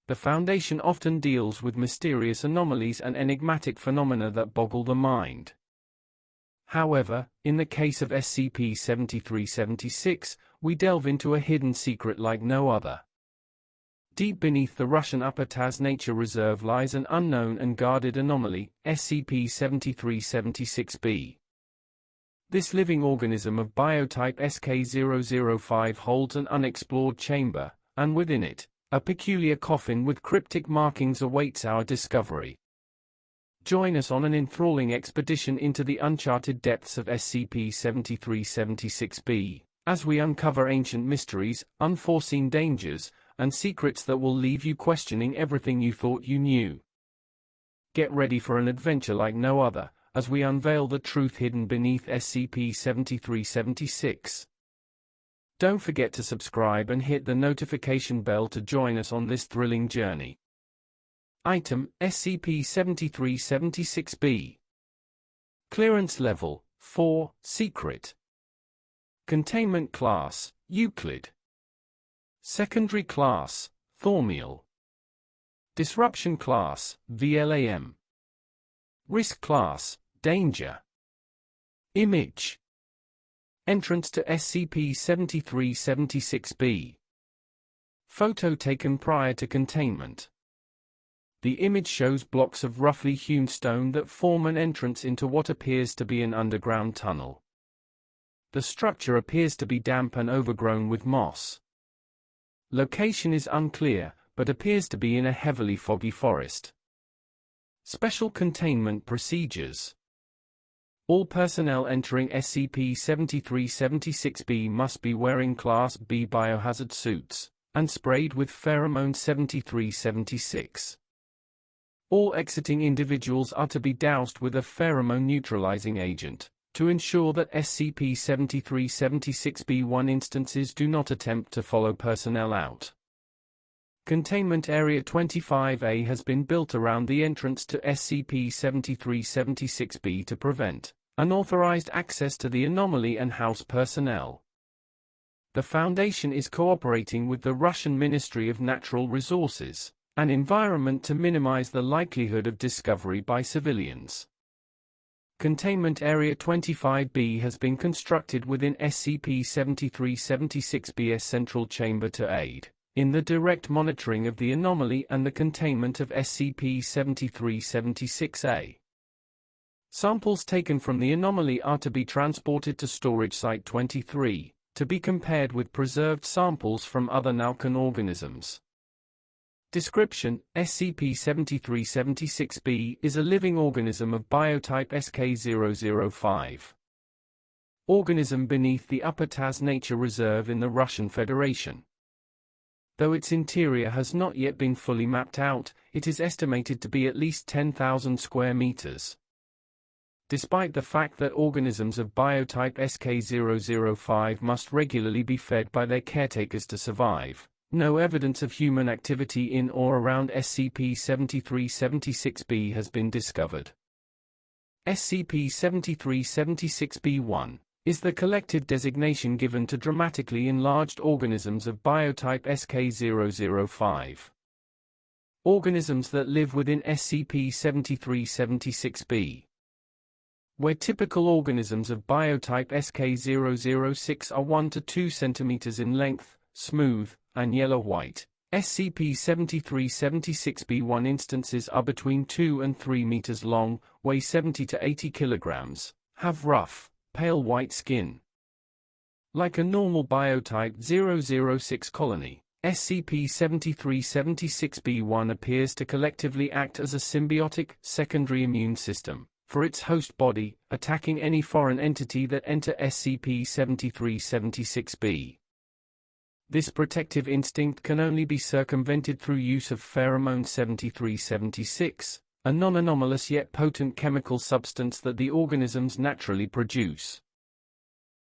The Foundation often deals with mysterious anomalies and enigmatic phenomena that boggle the mind. However, in the case of SCP-7376, we delve into a hidden secret like no other. Deep beneath the Russian Upper Taz Nature Reserve lies an unknown and guarded anomaly, SCP-7376-B. This living organism of biotype SK005 holds an unexplored chamber, and within it, a peculiar coffin with cryptic markings awaits our discovery. Join us on an enthralling expedition into the uncharted depths of SCP-7376-B, as we uncover ancient mysteries, unforeseen dangers, and secrets that will leave you questioning everything you thought you knew. Get ready for an adventure like no other, as we unveil the truth hidden beneath SCP-7376. Don't forget to subscribe and hit the notification bell to join us on this thrilling journey. Item: SCP-7376-B. Clearance Level 4, Secret. Containment Class: Euclid. Secondary Class: Thaumiel. Disruption Class: VLAM. Risk Class: Danger. Image. Entrance to SCP-7376-B. Photo taken prior to containment. The image shows blocks of roughly hewn stone that form an entrance into what appears to be an underground tunnel. The structure appears to be damp and overgrown with moss. Location is unclear, but appears to be in a heavily foggy forest. Special Containment Procedures. All personnel entering SCP-7376-B must be wearing Class B biohazard suits, and sprayed with pheromone 7376. All exiting individuals are to be doused with a pheromone-neutralizing agent, to ensure that SCP-7376-B1 instances do not attempt to follow personnel out. Containment Area 25A has been built around the entrance to SCP-7376-B to prevent unauthorized access to the anomaly and house personnel. The Foundation is cooperating with the Russian Ministry of Natural Resources and Environment to minimize the likelihood of discovery by civilians. Containment Area 25B has been constructed within SCP-7376-B's central chamber to aid in the direct monitoring of the anomaly and the containment of SCP-7376-A. Samples taken from the anomaly are to be transported to Storage Site 23, to be compared with preserved samples from other Nälkän organisms. Description: SCP-7376-B is a living organism of biotype SK005. Organism beneath the Upper Taz Nature Reserve in the Russian Federation. Though its interior has not yet been fully mapped out, it is estimated to be at least 10,000 square meters. Despite the fact that organisms of biotype SK005 must regularly be fed by their caretakers to survive, no evidence of human activity in or around SCP-7376-B has been discovered. SCP-7376-B1 is the collective designation given to dramatically enlarged organisms of biotype SK005. Organisms that live within SCP-7376-B. Where typical organisms of biotype SK006 are 1 to 2 cm in length, smooth, and yellow-white, SCP-7376-B1 instances are between 2 and 3 meters long, weigh 70 to 80 kilograms, have rough, pale white skin. Like a normal biotype 006 colony, SCP-7376-B1 appears to collectively act as a symbiotic, secondary immune system for its host body, attacking any foreign entity that enter SCP-7376-B. This protective instinct can only be circumvented through use of pheromone 7376, a non-anomalous yet potent chemical substance that the organisms naturally produce.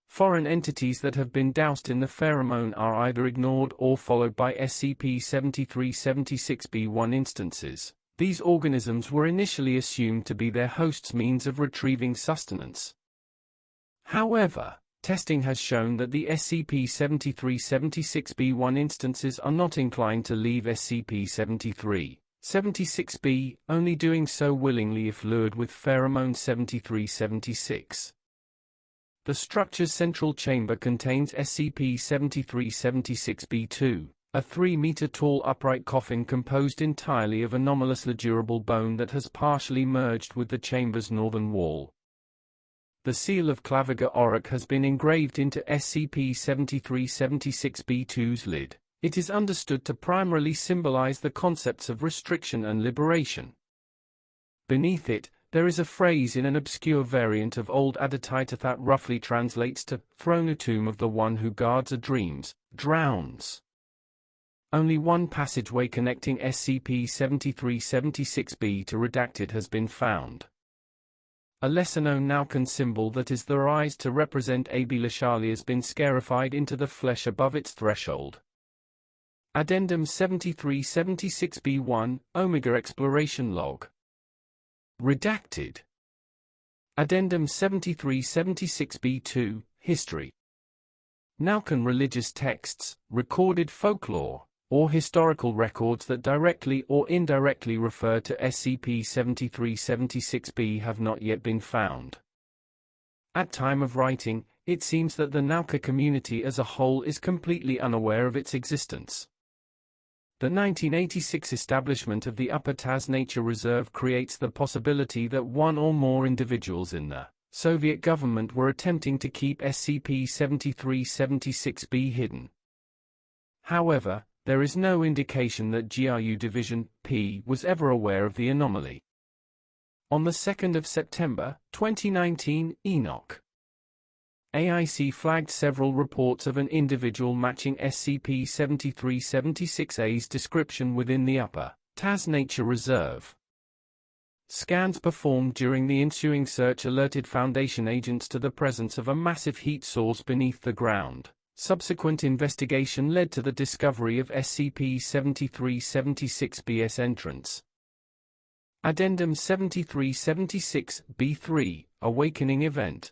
Foreign entities that have been doused in the pheromone are either ignored or followed by SCP-7376-B1 instances. These organisms were initially assumed to be their host's means of retrieving sustenance. However, Testing has shown that the SCP-7376-B1 instances are not inclined to leave SCP-7376-B, only doing so willingly if lured with pheromone 7376. The structure's central chamber contains SCP-7376-B2, a 3-meter-tall upright coffin composed entirely of anomalously durable bone that has partially merged with the chamber's northern wall. The seal of Claviger Auric has been engraved into SCP-7376-B2's lid. It is understood to primarily symbolize the concepts of restriction and liberation. Beneath it, there is a phrase in an obscure variant of Old Aditita that roughly translates to, "Throne tomb of the one who guards a dreams, drowns." Only one passageway connecting SCP-7376-B to redacted has been found. A lesser-known Nälkän symbol that is theorized to represent AB Lashali has been scarified into the flesh above its threshold. Addendum 7376-B1, Omega Exploration Log. Redacted. Addendum 7376-B2, History. Nälkän religious texts, recorded folklore, or historical records that directly or indirectly refer to SCP-7376-B have not yet been found. At time of writing, it seems that the Nälkän community as a whole is completely unaware of its existence. The 1986 establishment of the Upper Tas Nature Reserve creates the possibility that one or more individuals in the Soviet government were attempting to keep SCP-7376-B hidden. However, there is no indication that GRU Division P was ever aware of the anomaly. On the 2nd of September, 2019, Enoch AIC flagged several reports of an individual matching SCP-7376-A's description within the Upper Tas Nature Reserve. Scans performed during the ensuing search alerted Foundation agents to the presence of a massive heat source beneath the ground. Subsequent investigation led to the discovery of SCP-7376-B's entrance. Addendum 7376-B3, Awakening Event.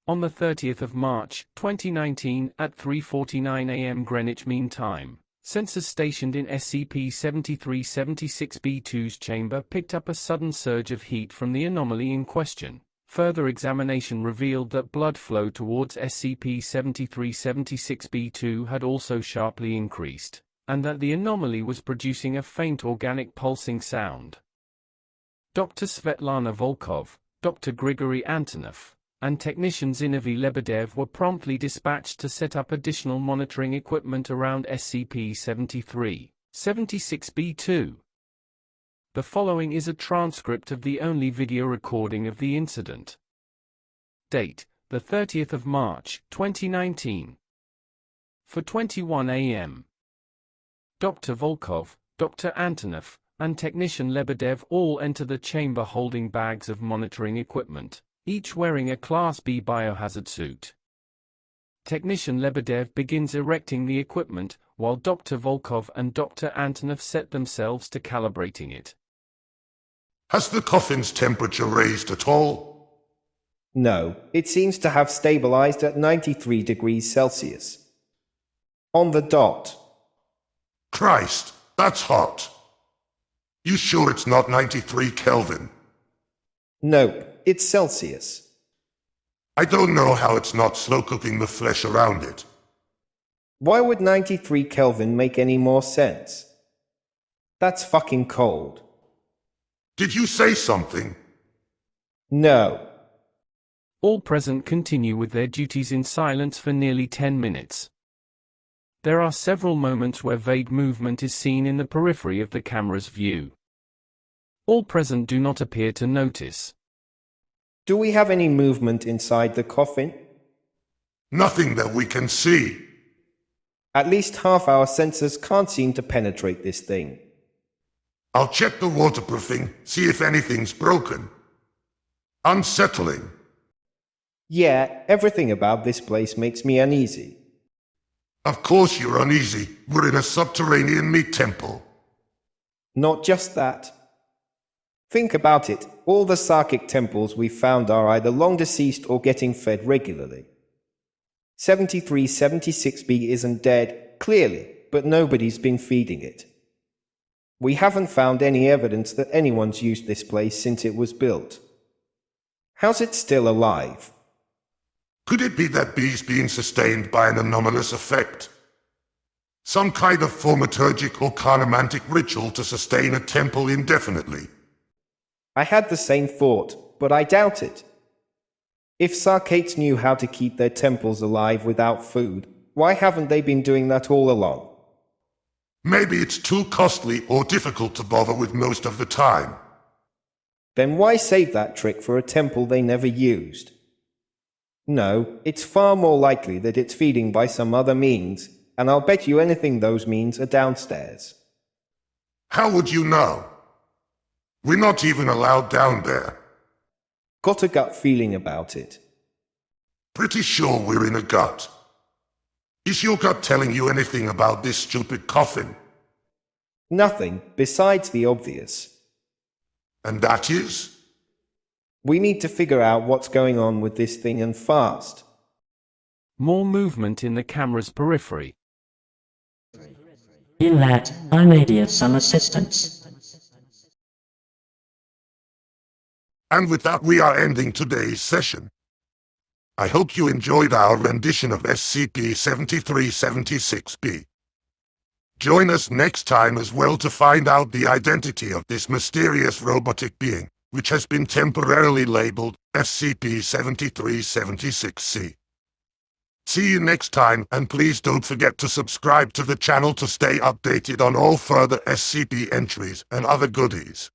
On the 30th of March, 2019, at 3:49 a.m. Greenwich Mean Time, sensors stationed in SCP-7376-B2's chamber picked up a sudden surge of heat from the anomaly in question. Further examination revealed that blood flow towards SCP-7376-B2 had also sharply increased, and that the anomaly was producing a faint organic pulsing sound. Dr. Svetlana Volkov, Dr. Grigory Antonov, and technician Zinovy Lebedev were promptly dispatched to set up additional monitoring equipment around SCP-7376-B2. The following is a transcript of the only video recording of the incident. Date: the 30th of March, 2019. For 21 a.m. Dr. Volkov, Dr. Antonov, and technician Lebedev all enter the chamber holding bags of monitoring equipment, each wearing a Class B biohazard suit. Technician Lebedev begins erecting the equipment, while Dr. Volkov and Dr. Antonov set themselves to calibrating it. Has the coffin's temperature raised at all? No, it seems to have stabilized at 93 degrees Celsius. On the dot. Christ, that's hot. You sure it's not 93 Kelvin? No, it's Celsius. I don't know how it's not slow cooking the flesh around it. Why would 93 Kelvin make any more sense? That's fucking cold. Did you say something? No. All present continue with their duties in silence for nearly 10 minutes. There are several moments where vague movement is seen in the periphery of the camera's view. All present do not appear to notice. Do we have any movement inside the coffin? Nothing that we can see. At least half our sensors can't seem to penetrate this thing. I'll check the waterproofing, see if anything's broken. Unsettling. Yeah, everything about this place makes me uneasy. Of course you're uneasy. We're in a subterranean meat temple. Not just that. Think about it. All the Sarkic temples we've found are either long deceased or getting fed regularly. 7376B isn't dead, clearly, but nobody's been feeding it. We haven't found any evidence that anyone's used this place since it was built. How's it still alive? Could it be that B's being sustained by an anomalous effect? Some kind of thaumaturgic or chiromantic ritual to sustain a temple indefinitely? I had the same thought, but I doubt it. If Sarkics knew how to keep their temples alive without food, why haven't they been doing that all along? Maybe it's too costly or difficult to bother with most of the time. Then why save that trick for a temple they never used? No, it's far more likely that it's feeding by some other means, and I'll bet you anything those means are downstairs. How would you know? We're not even allowed down there. Got a gut feeling about it. Pretty sure we're in a gut. Is your gut telling you anything about this stupid coffin? Nothing besides the obvious. And that is? We need to figure out what's going on with this thing and fast. More movement in the camera's periphery. In that, I may need some assistance. And with that we are ending today's session. I hope you enjoyed our rendition of SCP-7376-B. Join us next time as well to find out the identity of this mysterious robotic being, which has been temporarily labeled SCP-7376-C. See you next time, and please don't forget to subscribe to the channel to stay updated on all further SCP entries and other goodies.